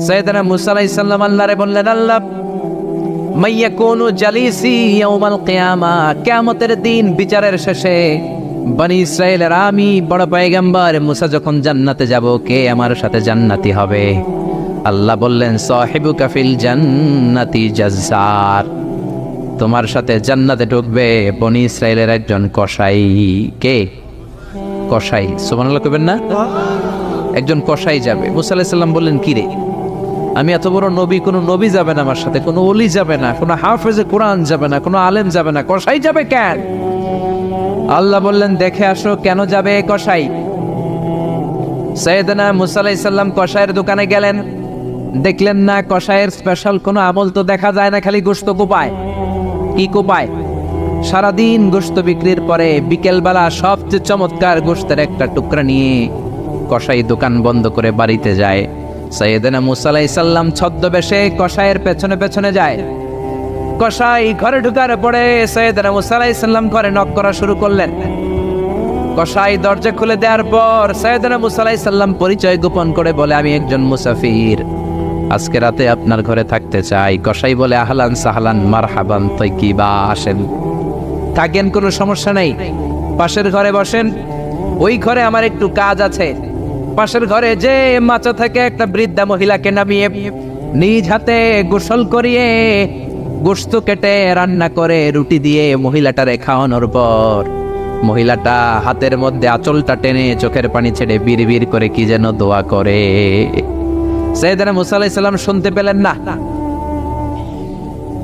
সাইয়েদনা মুসা আলাইহিস সালাম আল্লাহরে বললেন, আল্লাহ মাইয়াকুনু জালিসি ইয়াউমাল কিয়ামা, কিয়ামতের দিন বিচারের শেষে বনি ইসরাইলের আমি বড় পয়গম্বর মুসা যখন জান্নাতে যাব, কে আমার সাথে জান্নাতি হবে? আল্লাহ বললেন, সাহিবুকা ফিল জান্নাতি জাজ্জার, তোমার সাথে জান্নাতে ঢুকবে বনি ইসরাইলের একজন কসাই। কে? কসাই। সুবহানাল্লাহ কইবেন না? একজন কসাই যাবে। মুসা আলাইহিস সালাম বললেন, কি রে, আমি এত বড় নবী, কোনো নবী যাবে না আমার সাথে, কোনো ওলি যাবে না, কোনো হাফেজে কোরআন যাবে না, কোনো আলেম যাবে না, কসাই যাবে কেন? আল্লাহ বললেন, দেখে আসো কেন যাবে কসাই। সাইয়েদনা মুসা আলাইহিস সালাম কসাইয়ের দোকানে গেলেন, দেখলেন না কসাইয়ের স্পেশাল কোনো আমল তো দেখা যায় না, খালি গোশত কোপায়। কি কোপায়? সারাদিন গোশত বিক্রির পরে বিকেলবেলা সবচেয়ে চমৎকার গোশতের একটা টুকরা নিয়ে কসাই দোকান বন্ধ করে বাড়িতে যায়। সাইয়েদনা মুসা আলাইহিস সালাম ছদ্মবেশে কসাইয়ের পেছনে পেছনে যায়। কসাই ঘরে ঢুকার পরে সাইয়েদনা মুসা আলাইহিস সালাম ঘরে নক করা শুরু করলেন। কসাই দরজা খুলে দেওয়ার পর সাইয়েদনা মুসা আলাইহিস সালাম পরিচয় গোপন করে বলে, আমি একজন মুসাফির, আজকে রাতে আপনার ঘরে থাকতে চাই। কসাই বলে, আহলান সাহলান মারহাবান তাইয়িবা, আসেন থাকেন, কোনো সমস্যা নেই, পাশের ঘরে বসেন, ওই ঘরে আমার একটু কাজ আছে। পাশের ঘরে যে মাচা থেকে একটা বৃদ্ধা মহিলাকে নামিয়ে নিজ হাতে গোসল করিয়ে গোশত কেটে রান্না করে রুটি দিয়ে মহিলাটারে খাওয়ানোর পর মহিলাটা হাতের মধ্যে আঁচলটা টেনে চোখের পানি ছেড়ে বিড়বিড় করে কি যেন দোয়া করে। সাইয়েদনা মুসা আলাইহিস সালাম শুনতে পেলেন না।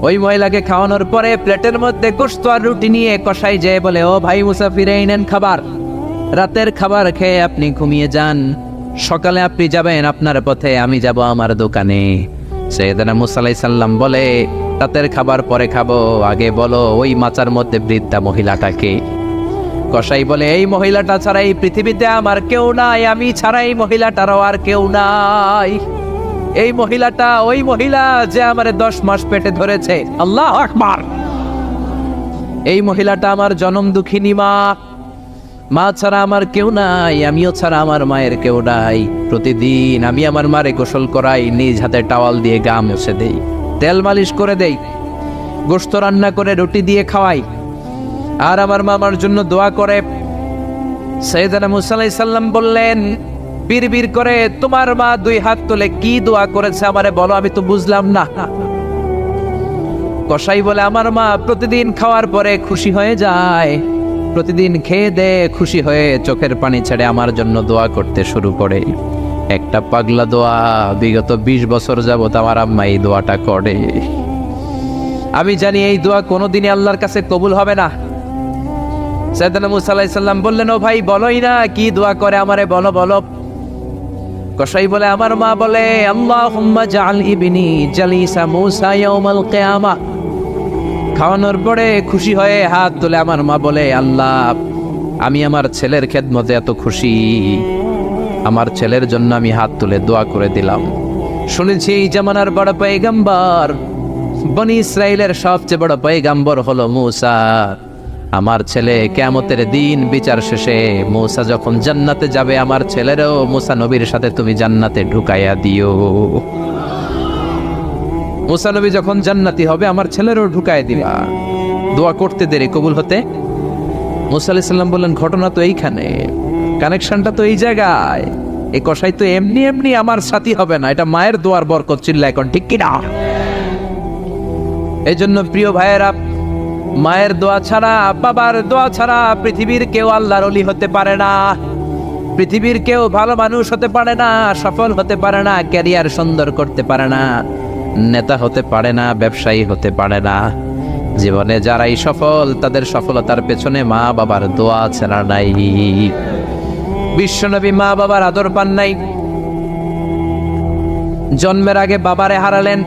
ওই মহিলাকে খাওয়ানোর পরে প্লেটের মধ্যে গোশত আর রুটি নিয়ে কসাই যেয়ে বলে, ও ভাই মুসাফির, এই নেন খাবার, রাতের খাবার খেয়ে আপনি ঘুমিয়ে যান, সকালে আপনি যাবেন আপনার পথে, আমি যাব আমার দোকানে। সাইয়েদনা মুসা আলাইহিস সালাম বলে, রাতের খাবার পরে খাবো, আগে বলো ওই মাচার মধ্যে বৃদ্ধা মহিলাটাকে। কসাই বলে, এই মহিলাটা ছাড়া এই পৃথিবীতে আমার কেউ নাই, আমি ছাড়া এই মহিলাটারও আর কেউ নাই। এই মহিলাটা ওই মহিলা যে আমারে 10 মাস পেটে ধরেছে। আল্লাহু আকবার। এই মহিলাটা আমার জনম দুঃখিনী মা, মা ছাড়া আমার কেউ নাই, আমিও ছাড়া আমার মায়ের কেউ নাই। প্রতিদিন আমি আমার মারে গোসল করাই, নিজ হাতে টাওয়াল দিয়ে গা মুছে দেই, তেল মালিশ করে দেই, গোশত রান্না করে রুটি দিয়ে খাওয়াই, আর আমার মামার জন্য দোয়া করে। সাইয়েদনা মুসা আলাইহিস সালাম বললেন, বিড়বিড় করে তোমার মা 2 হাত তুলে কি দোয়া করেছে আমারে বলো, আমি তো বুঝলাম না। কসাই বলে, আমার মা প্রতিদিন খাওয়ার পরে খুশি হয়ে যায়, প্রতিদিন খেয়ে দে খুশি হয়ে চোখের পানি ছেড়ে আমার জন্য দোয়া করতে শুরু করে। একটা পাগলা দোয়া, বিগত 20 বছর যাবত আমার আম্মা এই দোয়াটা করে। আমি জানি এই দোয়া কোনোদিনই আল্লাহর কাছে কবুল হবে না। সাইয়েদনা মুসা আলাইহিস সালাম বললেন, ও ভাই বলোই না কি দোয়া করে, আমারে বলো বলো। কসাই বলে, আমার মা বলে, আল্লাহুম্মা জাআল ইবনি জালিসা মুসা ইয়াউমাল কিয়ামা। খাওয়ানোর পরে খুশি হয়ে হাত তুলে আমার মা বলে, আল্লাহ আমি আমার ছেলের খেদমতে এত খুশি, আমার ছেলের জন্য আমি হাত তুলে দোয়া করে দিলাম। শুনেছি এই জামানার বড় পয়গম্বর, বনি ইসরাইলের সবচেয়ে বড় পয়গম্বর হলো মুসা। আমার ছেলে কিয়ামতের দিন বিচার শেষে মুসা যখন জান্নাতে যাবে, আমার ছেলেরও মুসা নবীর সাথে তুমি জান্নাতে ঢুকাইয়া দিও। মুসা নবী যখন জান্নাতি হবে, আমার ছেলেরও ঢুকাই দিবা। দোয়া করতে দেরি, কবুল হতে। মুসা আলাইহিস সালাম বললেন, ঘটনা তো এইখানে, কানেকশনটা তো এই জায়গায়। এই কসাই তো এমনি এমনি আমার সাথী হবে না, এটা মায়ের দোয়ার বরকত। চিল্লা এখন ঠিক কিনা? এই জন্য প্রিয় ভাইয়েরা, মায়ের দোয়া ছাড়া, বাবার দোয়া ছাড়া পৃথিবীর কেউ আল্লাহর ওলি হতে পারে না, পৃথিবীর কেউ ভালো মানুষ হতে পারে না, সফল হতে পারে না, ক্যারিয়ার সুন্দর করতে পারে না, নেতা হতে পারে না, ব্যবসায়ী হতে পারে না। জীবনে যারাই সফল, তাদের সফলতার পেছনে মা বাবার দোয়া ছাড়া নাই। বিশ্বনবী মা বাবার আদর পান নাই, জন্মের আগে বাবারে হারালেন,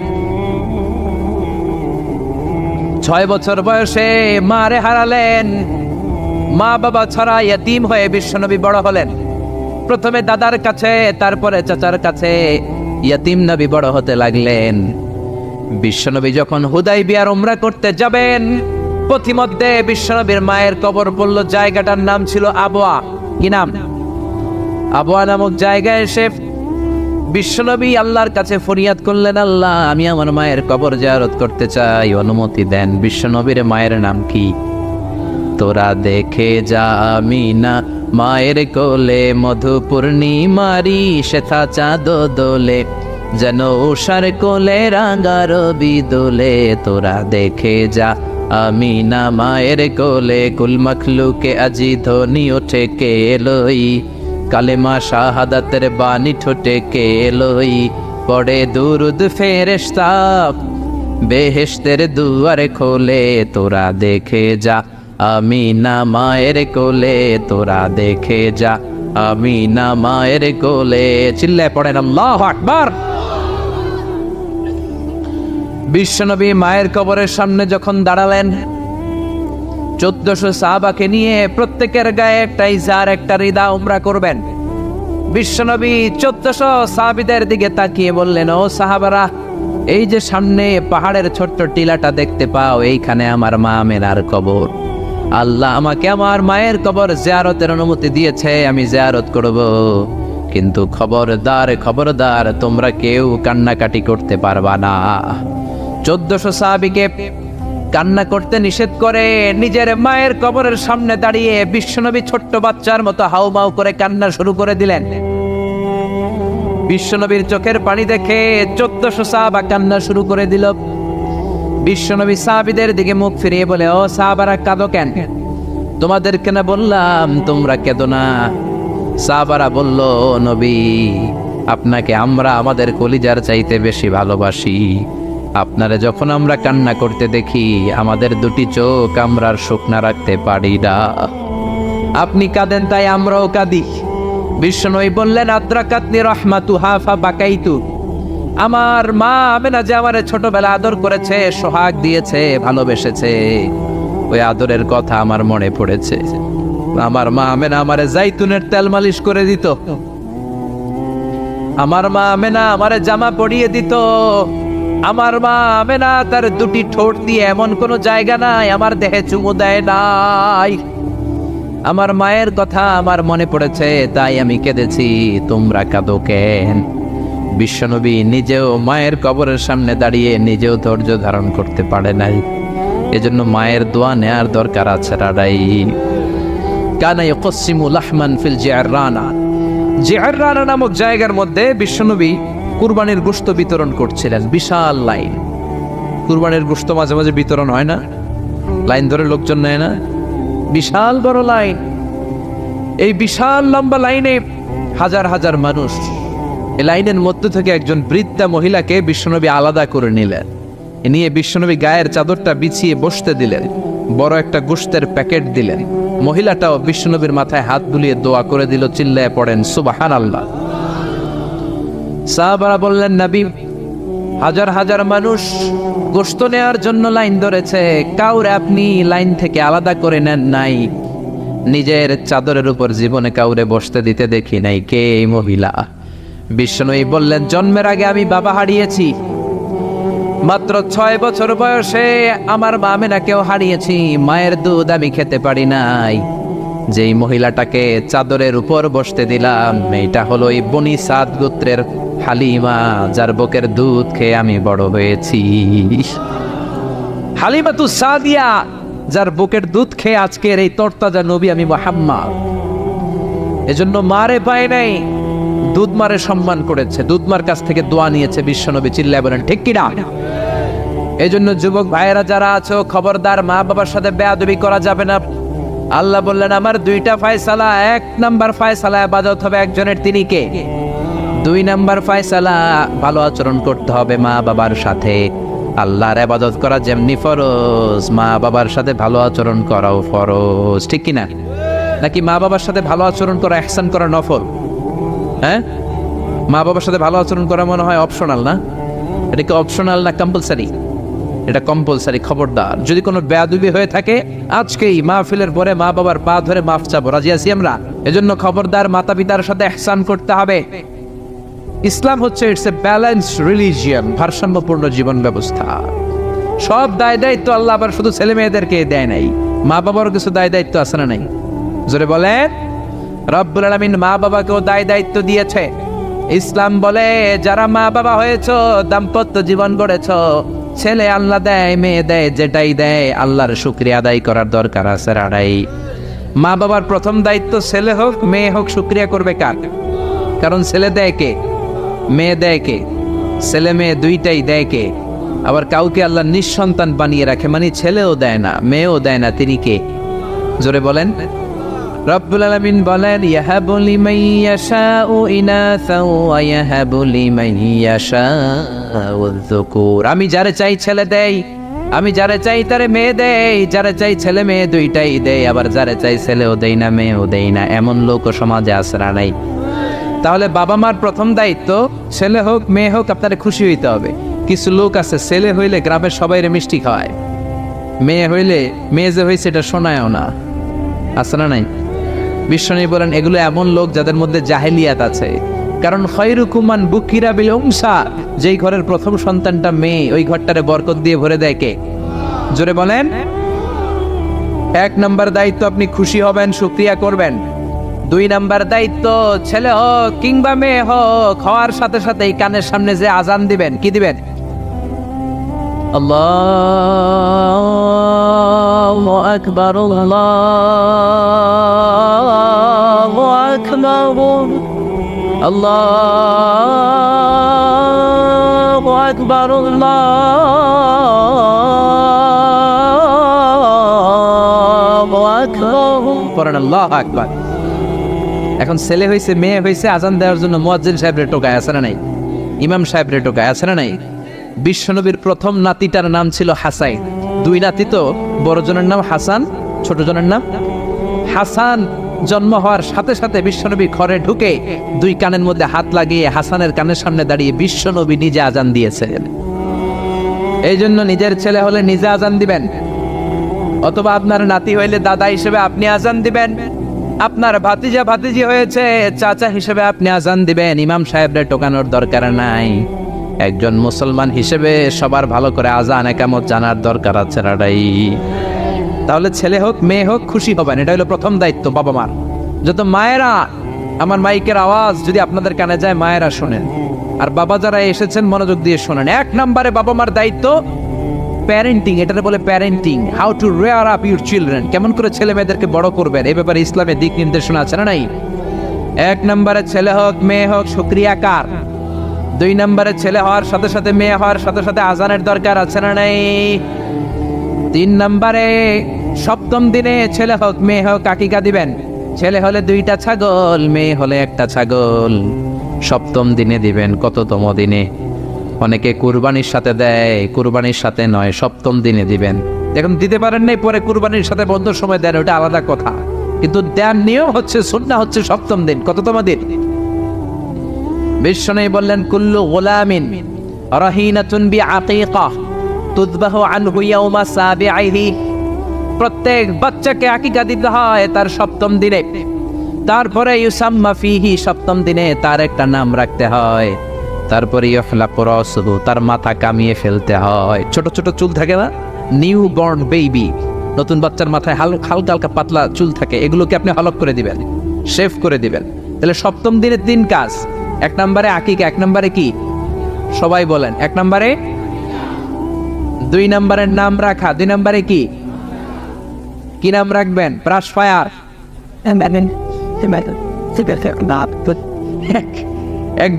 6 বছর বয়সে মারে হারালেন। মা বাবা ছাড়া ইয়তীম হয়ে বিশ্বনবী বড় হলেন। প্রথমে দাদার কাছে, তারপরে চাচার কাছে ইয়তীম নবী বড় হতে লাগলেন। বিশ্বনবী যখন হুদাইবিয়ার উমরা করতে যাবেন, পথিমধ্যে বিশ্বনবীর মায়ের কবর পড়ল। জায়গাটার নাম ছিল আবওয়া। কি নাম? আবওয়া নামক জায়গায় এসে বিশ্বনবী আল্লাহর কাছে ফরিয়াদ করলেন, আল্লাহ আমি আমার মায়ের কবর জিয়ারত করতে চাই, অনুমতি দেন। বিশ্বনবীর মায়ের নাম কি? তোরা দেখে যা আমিনা মায়ের কোলে, মধু পূর্ণিমারি শেথা চাঁদ দোলে, যেন উষার কোলে রাঙা রবি দোলে। তোরা দেখে যা আমিনা মায়ের কোলে, কুল মখলুকে আজি ধ্বনি ওঠে কে লই, কালেমা শাহাদাতের বাণী ঠোঁটে কে লই, পড়ে দুরুদ ফেরেশতা বেহেশতের দুয়ারে খোলে। তোরা দেখে যা আমিনা মায়ের কোলে, তোরা দেখে যা আমিনা মায়ের কোলে। চিল্লায় পড়েন আল্লাহু আকবার। বিশ্বনবী মায়ের কবরের সামনে যখন দাঁড়ালেন, 1400 সাহাবাকে নিয়ে প্রত্যেকের গায়ে একটা ইজার একটা রিদা উমরা করবেন। বিশ্বনবী 1400 সাহাবীদের দিকে তাকিয়ে বললেন, ও সাহাবারা, এই যে সামনে পাহাড়ের ছোট্ট টিলাটা দেখতে পাও, এইখানে আমার মা আমেনার কবর। আল্লাহ আমাকে আমার মায়ের কবর জিয়ারতের অনুমতি দিয়েছে, আমি জিয়ারত করব। কিন্তু খবরদার খবরদার, তোমরা কেউ কান্নাকাটি করতে পারবা না। 1400 সাহাবীকে কান্না করতে নিষেধ করে নিজের মায়ের কবরের সামনে দাঁড়িয়ে বিশ্বনবী ছোট্ট বাচ্চার মতো হাউমাউ করে কান্না শুরু করে দিলেন। বিশ্বনবীর চোখের পানি দেখে 1400 সাহাবা কান্না শুরু করে দিল। বিশ্বনবী সাহাবীদের দিকে মুখ ফিরিয়ে বলে, ও সাহাবারা কাঁদো কেন? তোমাদেরকে না বললাম তোমরা কেঁদো না? সাহাবারা বলল, নবী আপনাকে আমরা আমাদের কলিজার চাইতে বেশি ভালোবাসি। আপনারা যখন আমরা কান্না করতে দেখি, আমাদের দুটি চোখ আমরা আর শুকনা রাখতে পারি না। আপনি কাঁদেন তাই আমরাও কাঁদি। বিশ্বনবী বললেন, আদ্রাকাতনি রাহমাতুহা ফাবাকাইতু। আমার মা আমেনা যে আমারে ছোটবেলা আদর করেছে, সোহাগ দিয়েছে, ভালোবেসেছে, ওই আদরের কথা আমার মনে পড়েছে। আমার মা আমেনা আমারে জাইতুনের তেল মালিশ করে দিত, আমার মা আমেনা আমারে জামা পরিয়ে দিত, আমার মা আমেনা তার দুটি ঠোঁট দিয়ে এমন কোন জায়গা নাই আমার দেহে চুমু দেয় নাই। আমার মায়ের কথা আমার মনে পড়েছে, তাই আমি কেঁদেছি। তোমরা কাঁদো কেন? বিশ্বনবী নিজেও মায়ের কবরের সামনে দাঁড়িয়ে নিজেও ধৈর্য ধারণ করতে পারে নাই। এজন্য মায়ের দোয়া নেয়ার দরকার আছে। রাডাই কানা ইয়াকসিমু লাহমান ফিল জিআররানা। জিআররানা নামক জায়গার মধ্যে বিশ্বনবী কুরবানির গোশত বিতরণ করছিলেন। বিশাল লাইন। কুরবানির গোশত মাঝে মাঝে বিতরণ হয় না, লাইন ধরে লোকজন নেয় না, বিশাল বড় লাইন। এই বিশাল লম্বা লাইনে হাজার হাজার মানুষ। এই লাইনের মধ্যে থেকে একজন বৃদ্ধা মহিলাকে বিশ্বনবী আলাদা করে নিলেন। নিয়ে বিশ্বনবী গায়ের চাদরটা বিছিয়ে বসতে দিলেন, বড় একটা গোশতের প্যাকেট দিলেন। মহিলাটাও বিশ্বনবীর মাথায় হাত বুলিয়ে দোয়া করে দিল। চিল্লায় পড়েন সুবহানাল্লাহ। সাহাবারা বললেন, নবী হাজার হাজার মানুষ গোশত নেওয়ার জন্য লাইন ধরেছে, কাউরে আপনি লাইন থেকে আলাদা করে নেন নাই, নিজের চাদরের উপর জীবনে কাউরে বসতে দিতে দেখি নাই। কে এই মহিলা? বিশ্বনবী বললেন, জন্মের আগে আমি বাবা হারিয়েছি, মাত্র 6 বছর বয়সে আমার মা আমেনাকেও হারিয়েছি, মায়ের দুধ আমি খেতে পারি নাই। যেই মহিলাটাকে চাদরের উপর বসতে দিলাম, এটা হলো এই বনি সাদ গোত্রের হালিমা, যার বুকের দুধ খেয়ে আমি বড় হয়েছি। হালিমাতু সাদিয়া, যার বুকের দুধ খেয়ে আজকের এই তরতাজা নবী আমি মুহাম্মদ। এজন্য মারে পায় নাই, দুধ মারে সম্মান করেছে, দুধ মার কাছ থেকে দোয়া নিয়েছে বিশ্বনবী। চিল্লায় বলেন ঠিক কিনা? এজন্য যুবক ভাইয়েরা যারা আছো, খবরদার মা বাবার সাথে বেয়াদবি করা যাবে না। আল্লাহ বললেন, আমার 2টা ফয়সালা। 1 নাম্বার ফয়সালা ইবাদত হবে একজনের, তিনি কে? 2 নাম্বার ফয়সালা ভালো আচরণ করতে হবে মা বাবার সাথে। আল্লাহর ইবাদত করা যেমনি ফরজ, মা বাবার সাথে ভালো আচরণ করাও ফরজ। ঠিক কিনা? নাকি মা বাবার সাথে ভালো আচরণ করা, ইহসান করা নফল? হ্যাঁ, মা বাবার সাথে ভালো আচরণ করা মনে হয় অপশনাল না? এটা কি অপশনাল না কম্পালসারি? এটা কম্পালসারি। খবরদার, যদি কোনো বেয়াদবি হয়ে থাকে আজকেই মাহফিলের পরে মা বাবার পা ধরে মাফ চাবো, রাজি আছি আমরা। এজন্য খবরদার, মাতা পিতার সাথে ইহসান করতে হবে। ইসলাম হচ্ছে ইটস এ ব্যালেন্সড রিলিজিয়ন, ভারসাম্যপূর্ণ জীবন ব্যবস্থা। সব দায় দায়িত্ব আল্লাহ আবার শুধু ছেলে মেয়েদেরকে দেয় নাই, মা বাবারও কিছু দায় দায়িত্ব আছে না নাই? জোরে বলেন। রব্বুল আলামিন মা বাবাকেও দায় দায়িত্ব দিয়েছে। ইসলাম বলে যারা মা বাবা হয়েছ, দাম্পত্য জীবন গড়েছ, ছেলে আল্লাহ দেয় মেয়ে দেয়, যেটাই দেয় আল্লাহর শুকরিয়া আদায় করার দরকার আছে রাড়াই। মা বাবার প্রথম দায়িত্ব ছেলে হোক মেয়ে হোক শুকরিয়া করবে কার? কারণ ছেলে দেয় কে, মেয়ে দেয় কে? ছেলে মেয়ে দুইটাই দেয় কে? আবার কাউকে আল্লাহ নিঃসন্তান বানিয়ে রাখে, মানে ছেলেও দেয় না মেয়েও দেয় না, তিনি কে? জোরে বলেন। রব্বুল আলামিন বলেন ইয়াহাবু লিমান ইয়াশাউ ইনাসা ওয়া ইয়াহাবু লিমান ইয়াশাউ যুকুর। আমি যারে চাই ছেলে দেই, আমি যারে চাই তারে মেয়ে দেই, যারে চাই ছেলে মেয়ে দুইটাই দেই, আবার যারে চাই ছেলেও দেই না মেয়েও দেই না, এমন লোক সমাজে আছে না নাই? তাহলে বাবা মার প্রথম দায়িত্ব ছেলে হোক মেয়ে হোক আপনারা খুশি হইতে হবে। কিছু লোক আছে ছেলে হইলে গ্রামের সবাইরে মিষ্টি খাওয়ায়, মেয়ে হইলে মেয়ে যে হয়েছে এটা শোনায়ও না, আছে না নাই? বিশ্বনবী বলেন এগুলো এমন লোক যাদের মধ্যে জাহেলিয়াত আছে। কারণ খায়রুকুম মান বুকিরা বিল উনসা, যেই ঘরের প্রথম সন্তানটা মেয়ে ওই ঘরটারে বরকত দিয়ে ভরে দেয় কে? জোরে বলেন। এক নাম্বার দায়িত্ব আপনি খুশি হবেন, শুকরিয়া করবেন। দুই নাম্বার দায়িত্ব ছেলে হোক কিংবা মেয়ে হোক, হওয়ার সাথে সাথে এই কানের সামনে যে আজান দিবেন, কি দিবেন? আল্লাহু আকবার, আল্লাহু আকবার, আল্লাহু আকবার, আল্লাহু আকবার, পড়েন আল্লাহু আকবার। এখন ছেলে হয়েছে মেয়ে হয়েছে, আজান দেওয়ার জন্য মুয়াজ্জিন সাহেবরে টোকায়, আছে না নাই? ইমাম সাহেবরে টোকায়, আছে না নাই? বিশ্বনবীর প্রথম নাতিটার নাম ছিল হাসাইন। দুই নাতি তো, বড় জনের নাম হাসান, ছোট জনের নাম হাসান। জন্ম হওয়ার সাথে সাথে বিশ্বনবী ঘরে ঢুকে দুই কানের মধ্যে হাত লাগিয়ে হাসানের কানের সামনে দাঁড়িয়ে বিশ্বনবী নিজে আজান দিয়েছেন। এই জন্য নিজের ছেলে হলে নিজে আজান দিবেন, অথবা আপনার নাতি হইলে দাদা হিসেবে আপনি আজান দিবেন, আপনার ভাতিজা ভাতিজি হয়েছে চাচা হিসেবে আপনি আজান দিবেন। ইমাম সাহেবরে টোকানোর দরকার নাই। একজন মুসলমান হিসেবে সবার ভালো করে আজান একামত জানার দরকার আছে রাডাই। তাহলে ছেলে হোক মেয়ে হোক খুশি হবেন, এটা হলো প্রথম দায়িত্ব বাবা মার। যত মায়েরা, আমার মাইকের আওয়াজ যদি আপনাদের কানে যায় মায়েরা শোনেন, আর বাবা যারা এসেছেন মনোযোগ দিয়ে শোনেন। এক নম্বরে বাবা মার দায়িত্ব প্যারেন্টিং, এটাকে বলে parenting, how to rare up your children, কেমন করে ছেলে মেয়েদেরকে বড় করবেন এ ব্যাপারে ইসলামের দিক নির্দেশনা আছে না নাই? এক নম্বরে ছেলে হোক মেয়ে হোক শুকরিয়া কার? দুই নম্বরে ছেলে হওয়ার সাথে সাথে মেয়ে হওয়ার সাথে সাথে আজানের দরকার আছে না নাই? তিন নম্বরে সপ্তম দিনে ছেলে হোক মেয়ে হোক আকিকা দিবেন। ছেলে হলে 2টা ছাগল, মেয়ে হলে 1টা ছাগল, সপ্তম দিনে দিবেন। কততম দিনে? অনেকে কুরবানির সাথে দেয়, কুরবানির সাথে নয়, সপ্তম দিনে দিবেন। এখন দিতে পারেন নাই, পরে কুরবানির সাথে বন্ধ সময় দেন, ওটা আলাদা কথা, কিন্তু দেওয়ার নিয়ম হচ্ছে, সুন্নাহ হচ্ছে সপ্তম দিন। কততম দিন? বিশ্বনবী বললেন কুল্লু গুলামিন রাহিনাতুন বিআকিকাহ তুযবাহু আনহু ইয়াওমা সাবিআইহি, প্রত্যেক বাচ্চাকে আকিকা দিতে হয় তার সপ্তম দিনে। তারপরে ইউসাম্মা ফিহি, সপ্তম দিনে তার একটা নাম রাখতে হয়। তারপরে ইউহলাকু রাসুহু, তার মাথা কামিয়ে ফেলতে হয়। ছোট ছোট চুল থাকে না, নিউ বর্ন বেবি, নতুন বাচ্চার মাথায় হালকা হালকা পাতলা চুল থাকে, এগুলোকে আপনি হলক করে দিবেন, শেভ করে দিবেন। তাহলে সপ্তম দিনের 3 কাজ। এক নম্বরে আকিকা, এক নম্বরে কি? সবাই বলেন। এক নম্বরে, 2 নম্বরের নাম রাখা, 2 নম্বরে কি কি নাম রাখবেন? Brush fire. এক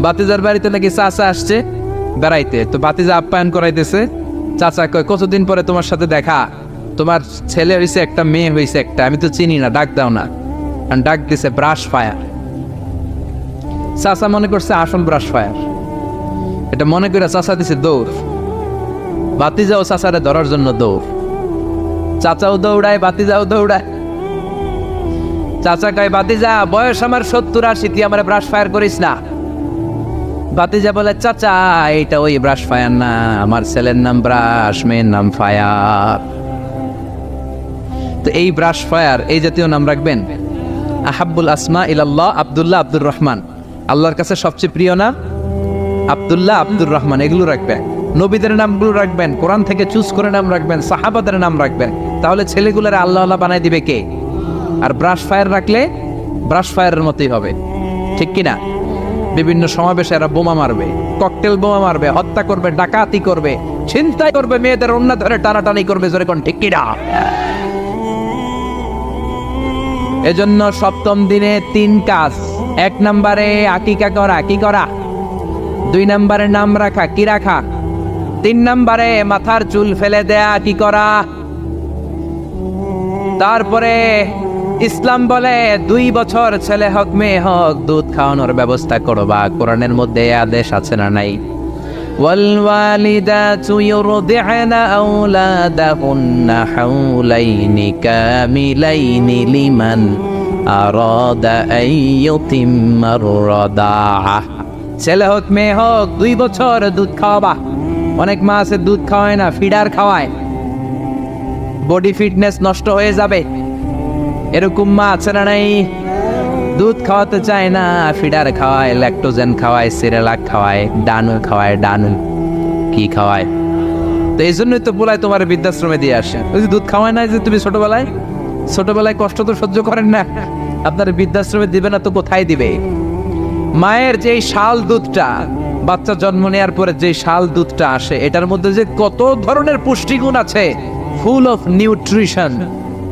বাতিজার বাড়িতে নাকি চাচা আসছে বেড়াইতে, তো বাতিজা আপ্যায়ন করাইতেছে। চাচা কয় কতদিন পরে তোমার সাথে দেখা, তোমার ছেলে হয়েছে একটা মেয়ে হয়েছে একটা, আমি তো চিনি না, ডাক দাও না। ডাক দিছে ব্রাশ ফায়ার। চাচা মনে করছে আসল ব্রাশ ফায়ার, এটা মনে করে চাচা দিছে দৌড়। বাতিজাও চাচারে ধরার জন্য দৌড়, চাচাও দৌড়ায় বাতিজাও দৌড়ায়। চাচা কয় বাতিজা বয়স আমার 70-80, তুই আমার ব্রাশ ফায়ার করিস না। বাতিজা বলে চাচা এইটা ওই ব্রাশ ফায়ার না, আমার ছেলের নাম ব্রাশ, মেয়ের নাম ফায়ার। তো এই ব্রাশ ফায়ার এই জাতীয় নাম রাখবেন। আহাব্বুল আসমা ইলাল্লাহ আব্দুল্লাহ আব্দুর রহমান, আল্লাহর কাছে সবচেয়ে প্রিয় নাম আব্দুল্লাহ আব্দুর রহমান, এগুলো রাখবেন। নবীদের নামগুলো রাখবেন, কোরআন থেকে চুজ করে নাম রাখবেন, সাহাবাদের নাম রাখবেন। তাহলে ছেলেগুলোর আল্লাহ আল্লাহ বানাই দিবে কে? আর ব্রাশ ফায়ার রাখলে ব্রাশ ফায়ারের মতোই হবে, ঠিক কিনা? বিভিন্ন সমাবেশে এরা বোমা মারবে, ককটেল বোমা মারবে, হত্যা করবে, ডাকাতি করবে, ছিনতাই করবে, মেয়েদের ওন্না ধরে টানাটানি করবে, জোরে কোন ঠিক কিনা? এজন্য সপ্তম দিনে 3 কাজ। 1 নম্বরে আকিকা করা, কি করা? 2 নম্বরে নাম রাখা, কি রাখা? 3 নম্বরে মাথার চুল ফেলে দেয়া, কি করা? তারপরে ইসলাম বলে 2 বছর ছেলে হোক মেয়ে হোক দুধ খাওয়ানোর ব্যবস্থা করবা। কোরআনের মধ্যে এই আদেশ আছে না নাই? والوالدات يرضعن أولادهن حولين كاملين لمن أراد أن يتم الرضاعة। ছেলে হোক মেয়ে হোক 2 বছর দুধ খাওয়াবা। অনেক মা আছে দুধ খাওয়ায় না, ফিডার খাওয়ায়, বডি ফিটনেস নষ্ট হয়ে যাবে, এরকম মা আছে না নাই? দুধ খাওয়াতে চায় না, ফিডার খাওয়ায়, ল্যাকটোজেন খাওয়ায়, সিরেলাক খাওয়ায়, ডানু খাওয়ায়, ডানু কি খাওয়ায়। তো এই জন্যই তো বলায় তোমার বৃদ্ধাশ্রমে দিয়ে আসে। ওই যে দুধ খাওয়ায় না, যে তুমি ছোটবেলায় কষ্ট তো সহ্য করেন না, আপনার বৃদ্ধাশ্রমে দিবে না তো কোথায় দিবে? মায়ের যে শাল দুধটা, বাচ্চা জন্ম নেওয়ার পরে যে শাল দুধটা আসে, এটার মধ্যে যে কত ধরনের পুষ্টিগুণ আছে, ফুল অফ নিউট্রিশন,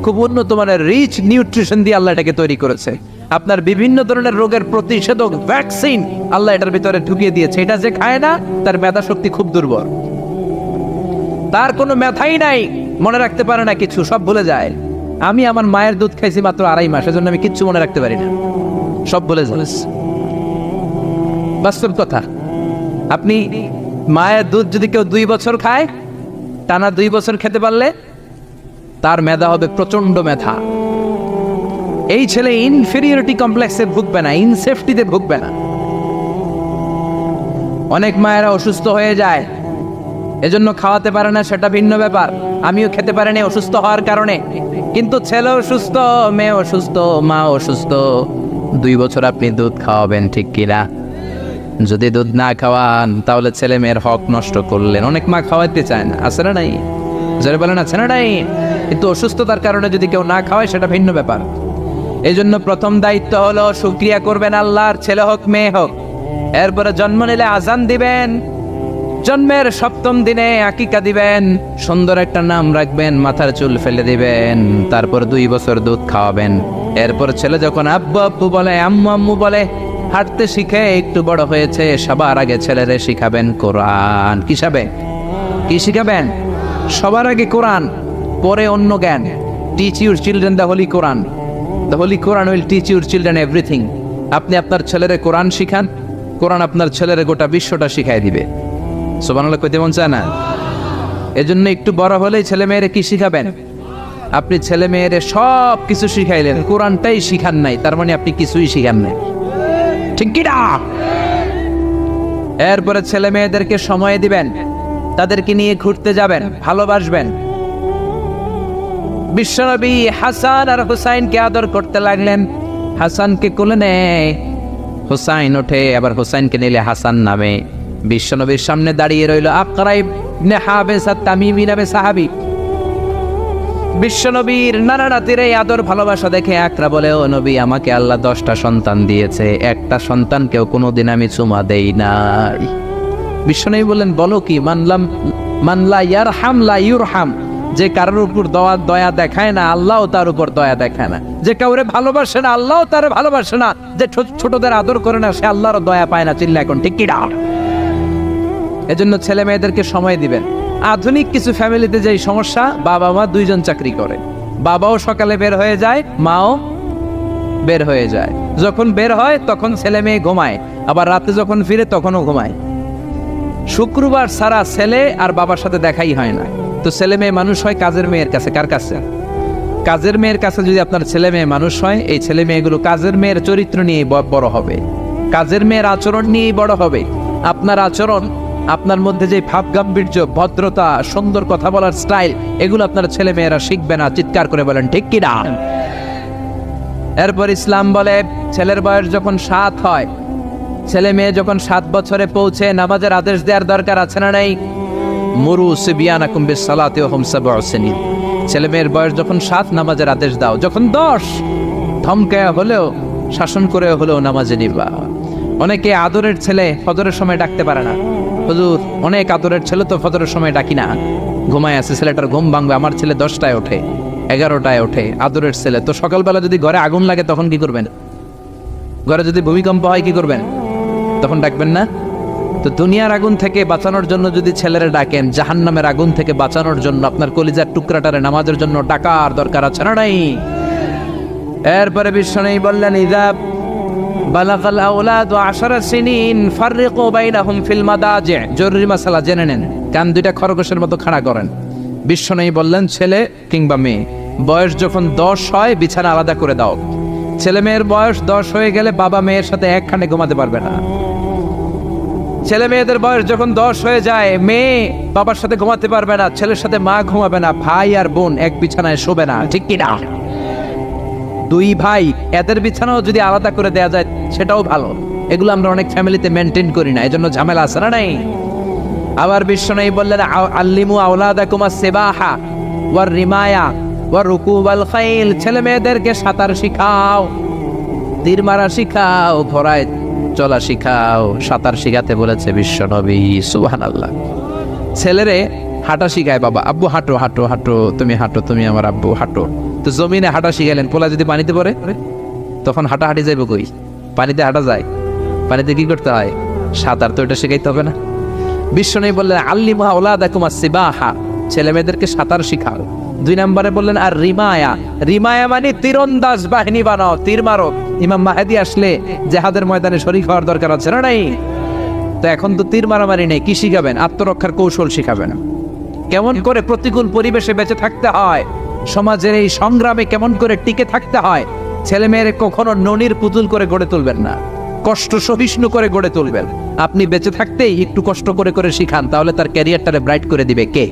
খুব উন্নত মানের রিচ নিউট্রিশন দিয়ে আল্লাহ এটাকে তৈরি করেছে। আপনার বিভিন্ন ধরনের রোগের প্রতিষেধক ভ্যাকসিন আল্লাহ এটার ভিতরে ঢুকিয়ে দিয়েছে। এটা যে খায় না তার মেধা শক্তি খুব দুর্বল, তার কোনো মেধাই নাই, মনে রাখতে পারে না কিছু, সব ভুলে যায়। আমি আমার মায়ের দুধ খাইছি মাত্র 2.5 মাস, এজন্য আমি কিচ্ছু মনে রাখতে পারি না, সব ভুলে যায়। বাস্তব কথা। আপনি মায়ের দুধ যদি কেউ 2 বছর খায়, টানা 2 বছর খেতে পারলে তার মেধা হবে প্রচন্ড মেধা। এই ছেলে ইনফেরিয়রিটি কমপ্লেক্সে ভুগবে না, ইনসেফটিতে ভুগবে না। অনেক মায়েরা অসুস্থ হয়ে যায়, এজন্য খাওয়াতে পারে না, সেটা ভিন্ন ব্যাপার। আমিও খেতে পারিনি অসুস্থ হওয়ার কারণে, কিন্তু ছেলে অসুস্থ, মেয়ে অসুস্থ, মা অসুস্থ, 2 বছর আপনি দুধ খাওয়াবেন, ঠিক কিনা? যদি দুধ না খাওয়ান তাহলে ছেলে মেয়ের হক নষ্ট করলেন। অনেক মা খাওয়াইতে চায় না, আছে না নাই? যারা বলেন আছে না নাই? কিন্তু অসুস্থতার কারণে যদি কেউ না খাওয়ায় সেটা ভিন্ন ব্যাপার। এই জন্য প্রথম দায়িত্ব হলো শুকরিয়া করবেন আল্লাহর, ছেলে হোক মেয়ে হোক। এরপরে জন্ম নিলে আজান দিবেন, জন্মের 7ম দিনে আকিকা দিবেন, সুন্দর একটা নাম রাখবেন, মাথার চুল ফেলে দিবেন, তারপর 2 বছর দুধ খাওয়াবেন। এরপর ছেলে যখন আব্বু আব্বু বলে, আম্মু আম্মু বলে, হাঁটতে শিখে একটু বড় হয়েছে, সবার আগে ছেলেরে শিখাবেন কোরআন। কি শিখাবেন? সবার আগে কোরআন, পরে অন্য জ্ঞান। Teach your children the Holi Quran. The Holi Quran will teach your children everything. আপনি আপনার ছেলেরে কোরআন শিখান, কোরআন আপনার ছেলেরে গোটা বিশ্বটা শিখাই দিবে। সুবহানাল্লাহ কইতে মন চায় না? এজন্য একটু বড় হলেই ছেলে মেয়েরে কি শিখাবেন? আপনি ছেলে মেয়েরে সব কিছু শিখাইলেন, কোরআনটাই শিখান নাই, তার মানে আপনি কিছুই শিখান নাই, ঠিক কি না? এরপরে ছেলে মেয়েদেরকে সময় দিবেন, তাদেরকে নিয়ে ঘুরতে যাবেন, ভালোবাসবেন। বিশ্বনবী হাসান আর হুসাইনকে আদর করতে লাগলেন। হাসানকে কোলে নেয়, হুসাইন ওঠে, আবার হুসাইনকে নিলে হাসান নামে। বিশ্বনবীর সামনে দাঁড়িয়ে রইল আকরা ইবনে হাবিস আত-তামিমি নামে সাহাবী। বিশ্বনবীর নানা নাতির এই আদর ভালোবাসা দেখে আকরা বলে, ও নবী, আমাকে আল্লাহ 10টা সন্তান দিয়েছে, একটা সন্তানকেও কোনোদিন আমি চুমা দেই নাই। বিশ্বনবী বললেন, বলো কি? মানলা ইয়ারহাম লা ইউরহাম। যে কারোর উপর দয়া দেখায় না, আল্লাহও তার উপর দয়া দেখায় না। যে কাউরে ভালোবাসে না, আল্লাহও তার ভালোবাসে না। যে ছোটদের আদর করে না, সে আল্লাহর দয়া পায় না। চিল্লা এখন ঠিক কি না? এজন্য ছেলে মেয়েদেরকে সময় দিবেন। আধুনিক কিছু ফ্যামিলিতে যেই সমস্যা, বাবা মা 2 জন চাকরি করে, বাবাও সকালে বের হয়ে যায়, মাও বের হয়ে যায়। যখন বের হয় তখন ছেলে মেয়ে ঘুমায়, আবার রাতে যখন ফিরে তখনও ঘুমায়। শুক্রবার সারা ছেলে আর বাবার সাথে দেখাই হয় না। তো ছেলে মেয়ে মানুষ হয় কাজের মেয়ের কাছে। কার কাছে? কাজের মেয়ের কাছে। যদি আপনার ছেলে মেয়ে মানুষ হয়, এই ছেলে মেয়েগুলো কাজের মেয়ের চরিত্র নিয়ে বড় হবে, কাজের মেয়ের আচরণ নিয়েই বড় হবে। আপনার আচরণ, আপনার মধ্যে যে ভাব গাম্ভীর্য, ভদ্রতা, সুন্দর কথা বলার স্টাইল, এগুলো আপনার ছেলে মেয়েরা শিখবে না। চিৎকার করে বলেন ঠিক কি না? এরপর ইসলাম বলে, ছেলের বয়স যখন 7 হয়, ছেলে মেয়ে যখন 7 বছরে পৌঁছে, নামাজের আদেশ দেওয়ার দরকার আছে না নাই? মুরু সিবিয়ানাকুম বিসসালাতি ওয়া হুম 7 সিনিন। ছেলে মেয়ের বয়স যখন 7, নামাজের আদেশ দাও। যখন 10, ধমকায়া হলেও, শাসন করে হলেও নামাজে নিবা। অনেকে আদরের ছেলে ফজরের সময় ডাকতে পারে না, হুজুর অনেক আদরের ছেলে তো ফজরের সময় ডাকি না, ঘুমায় আছে, ছেলেটার ঘুম ভাঙবে। আমার ছেলে 10টায় ওঠে, 11টায় ওঠে, আদরের ছেলে। তো সকালবেলা যদি ঘরে আগুন লাগে তখন কি করবেন? ঘরে যদি ভূমিকম্প হয় কি করবেন? তখন ডাকবেন না? তো দুনিয়ার আগুন থেকে বাঁচানোর জন্য যদি ছেলেরা ডাকেন, জাহান্নামের আগুন থেকে বাঁচানোর জন্য আপনার কলিজার টুকরাটারে নামাজের জন্য ডাকার দরকার আছে না নাই? এরপরে বিশ্বনবী বললেন, ইযা বালাগাল আওলাদু 10 সিনিন ফাররিকু বাইনাহুম ফিল মাদাজি। জরুরি মাসালা জেনে নেন, কান দুইটা খরগোশের মতো খাড়া করেন। বিশ্বনবী বললেন, ছেলে কিংবা মেয়ে বয়স যখন 10 হয় বিছানা আলাদা করে দাও। ছেলে মেয়ের বয়স 10 হয়ে গেলে বাবা মেয়ের সাথে একখানে ঘুমাতে পারবে না। ছেলে মেয়েদের বয়স যখন 10 হয়ে যায়, মেয়ে বাবার সাথে ঘুমাতে পারবে না, ছেলের সাথে মা ঘুমাবে না, ভাই আর বোন এক বিছানায় শোবে না, ঠিক কি না? 2 ভাই এদের বিছানাও যদি আলাদা করে দেয়া যায় সেটাও ভালো। এগুলো আমরা অনেক ফ্যামিলিতে মেনটেন করি না, এজন্য ঝামেলা আছে না নাই? আবার বিশ্বনবী বললেন, আল্লিমু আওলাদাকুম আস-সিবাহা ওয়ার রিমায়া ওয়ার রুকুবাল খাইল। ছেলে মেয়েদেরকে সাঁতার শিখাও, তীর মারা শিখাও, ঘোড়ায় চলা শিখাও। সাঁতার শিখাতে বলেছে বিশ্বনবী, সুবহানাল্লাহ। ছেলেরে হাঁটা শিখায় বাবা, আব্বু হাঁটো হাঁটো হাঁটো, তুমি হাঁটো, তুমি আমার আব্বু হাঁটো। তো জমিনে হাঁটা শিখাইলেন, পোলা যদি পানিতে পড়ে তখন হাঁটাহাঁটি যাইব কই? পানিতে হাঁটা যায়? পানিতে কি করতে হয়? সাঁতার। তো এটা শিখাইতে হবে না? বিশ্বনবী বললেন, আল্লিমু আওলাদাকুম আস-সিবাহা, ছেলে মেয়েদেরকে সাঁতার শিখাও। 2 নম্বরে বললেন, আর রিমায়া। রিমায়া মানে তীরন্দাজ বাহিনী বানাও, তীর মারো। ইমাম মাহেদী আসলে জিহাদের ময়দানে শরীক হওয়ার দরকার আছে না নাই? তো এখন তো তীর মারামারি নেই, কি শিখাবেন? আত্মরক্ষার কৌশল শিখাবেন, কেমন করে প্রতিকূল পরিবেশে বেঁচে থাকতে হয়, সমাজের এই সংগ্রামে কেমন করে টিকে থাকতে হয়। ছেলে মেয়ের কখনো ননির পুতুল করে গড়ে তুলবেন না, কষ্ট সহিষ্ণু করে গড়ে তুলবেন। আপনি বেঁচে থাকতেই একটু কষ্ট করে করে শিখান, তাহলে তার ক্যারিয়ারটারে ব্রাইট করে দিবে কে?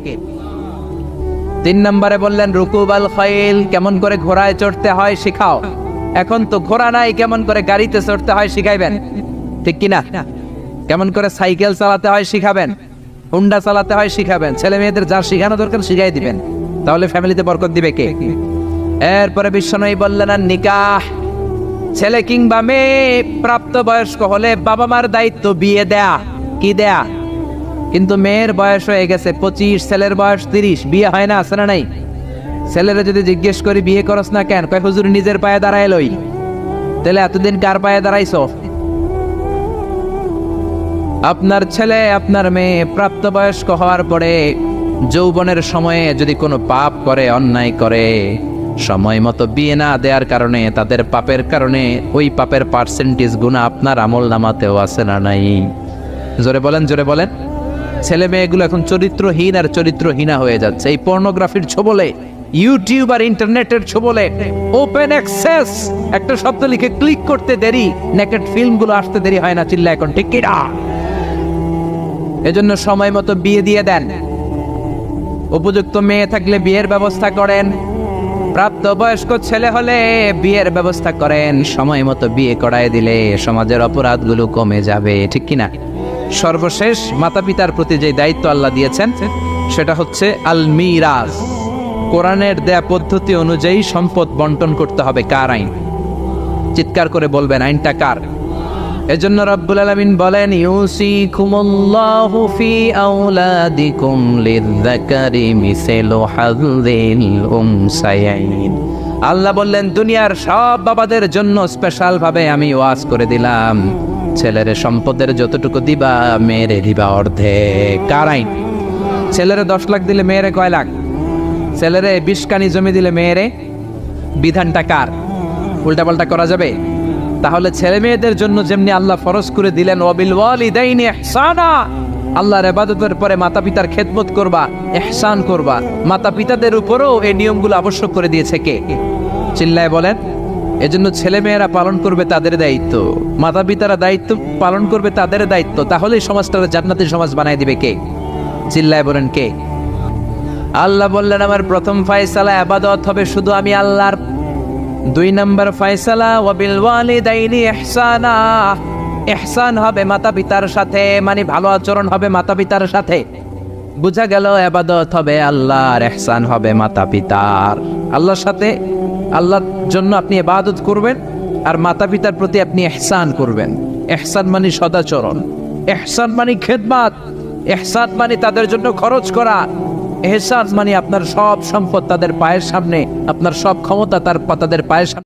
3 নম্বরে বললেন, রুকুবাল খাইল, কেমন করে ঘোড়ায় চড়তে হয় শিখাও। এখন তো ঘোড়া নাই, কেমন করে গাড়িতে চড়তে হয় শিখাইবেন, ঠিক কিনা? কেমন করে সাইকেল চালাতে হয় শিখাবেন, হুন্ডা চালাতে হয় শিখাবেন। ছেলে মেয়েদের যা শিখানো দরকার শিখাই দিবেন, তাহলে ফ্যামিলিতে বরকত দিবে কে? এরপরে বিশ্বনবী বললেন, আর নিকাহ। ছেলে কিংবা মেয়ে প্রাপ্তবয়স্ক হলে বাবা মার দায়িত্ব বিয়ে দেয়া, কি দেয়া? কিন্তু মেয়ের বয়স হয়ে গেছে 25, ছেলের বয়স 30, বিয়ে হয় না, আছে না নাই? ছেলেরা যদি জিজ্ঞেস করি বিয়ে করস না কেন, কয় হুজুর নিজের পায়ে দাঁড়ায় লই। তাহলে এতদিন কার পায়ে দাঁড়াইছো? আপনার ছেলে আপনার মেয়ে প্রাপ্তবয়স্ক হওয়ার পরে যৌবনের সময়ে যদি কোনো পাপ করে, অন্যায় করে, সময় মতো বিয়ে না দেওয়ার কারণে, তাদের পাপের কারণে ওই পাপের পার্সেন্টেজ গুণা আপনার আমল নামাতেও আছে না নাই? জোরে বলেন, জোরে বলেন। ছেলে মেয়েগুলো এখন চরিত্রহীন আর চরিত্রহীনা হয়ে যাচ্ছে এই পর্নোগ্রাফির ছোবলে, ইউটিউব আর ইন্টারনেটের ছোবলে। ওপেন অ্যাক্সেস একটা শব্দ লিখে ক্লিক করতে দেরি, নেকেড ফিল্মগুলো আসতে দেরি হয় না, চিল্লা এখন ঠিক কি না? এজন্য সময় মতো বিয়ে দিয়ে দেন। উপযুক্ত মেয়ে থাকলে বিয়ের ব্যবস্থা করেন, প্রাপ্তবয়স্ক ছেলে হলে বিয়ের ব্যবস্থা করেন। সময় মতো বিয়ে করায় দিলে সমাজের অপরাধগুলো কমে যাবে, ঠিক কিনা? সর্বশেষ মাতা পিতার প্রতি যে দায়িত্ব আল্লাহ দিয়েছেন সেটা হচ্ছে আল মিরাস। কোরআনের দেয়া পদ্ধতি অনুযায়ী সম্পদ বন্টন করতে হবে। কার আইন? চিৎকার করে বলবেন, আইনটা কার? এজন্য রব্বুল আলামিন বলেন, ইউসিকুমুল্লাহু ফি আওলাদিকুম লিযযাকারি মিসলু হাযযিল উনসায়াইন। আল্লাহ বললেন, দুনিয়ার সব বাবাদের জন্য স্পেশাল ভাবে আমি ওয়াজ করে দিলাম, ছেলের সম্পদের যতটুকু দিবা মেয়েরে দিবা অর্ধেক। কার আইন? ছেলেরে 10 লাখ দিলে মেয়েরে কয় লাখ? ছেলেরে 20 কানি জমি দিলে মেয়েরে? বিধানটা কার? উল্টাপাল্টা করা যাবে? তাহলে ছেলে মেয়েদের জন্য যেমনি আল্লাহ ফরজ করে দিলেন, ওয়াবিল ওয়ালিদাইনি ইহসানা, আল্লাহর ইবাদতের পরে মাতা পিতার খেদমত করবা, ইহসান করবা, মাতা পিতাদের উপরও এই নিয়মগুলো আবশ্যক করে দিয়েছে কে? চিল্লায় বলেন। এজন্য ছেলে মেয়েরা পালন করবে তাদের দায়িত্ব, মাতা পিতারা দায়িত্ব পালন করবে তাদের দায়িত্ব। তাহলে সমাজটাকে জান্নাতি সমাজ বানায় দিবে কে? চিল্লায় বলেন কে? আল্লাহ বললেন, আমার প্রথম ফয়সালা ইবাদত হবে শুধু আমি আল্লাহর। 2 নম্বর ফয়সালা, ওয়াবিল ওয়ালিদাইনি ইহসানা, ইহসান হবে মাতা পিতার সাথে, মানে ভালো আচরণ হবে মাতা পিতার সাথে। বুঝা গেল ইবাদত হবে আল্লাহর, ইহসান হবে মাতা পিতার। আল্লাহর সাথে, আল্লাহর জন্য আপনি ইবাদত করবেন, আর মাতা পিতার প্রতি আপনি ইহসান করবেন। ইহসান মানে সদাচরণ, ইহসান মানে খেদমত, ইহসান মানে তাদের জন্য খরচ করা, ইহসান মানে আপনার সব সম্পদ তাদের পায়ের সামনে, আপনার সব ক্ষমতা তাদের পায়ের সামনে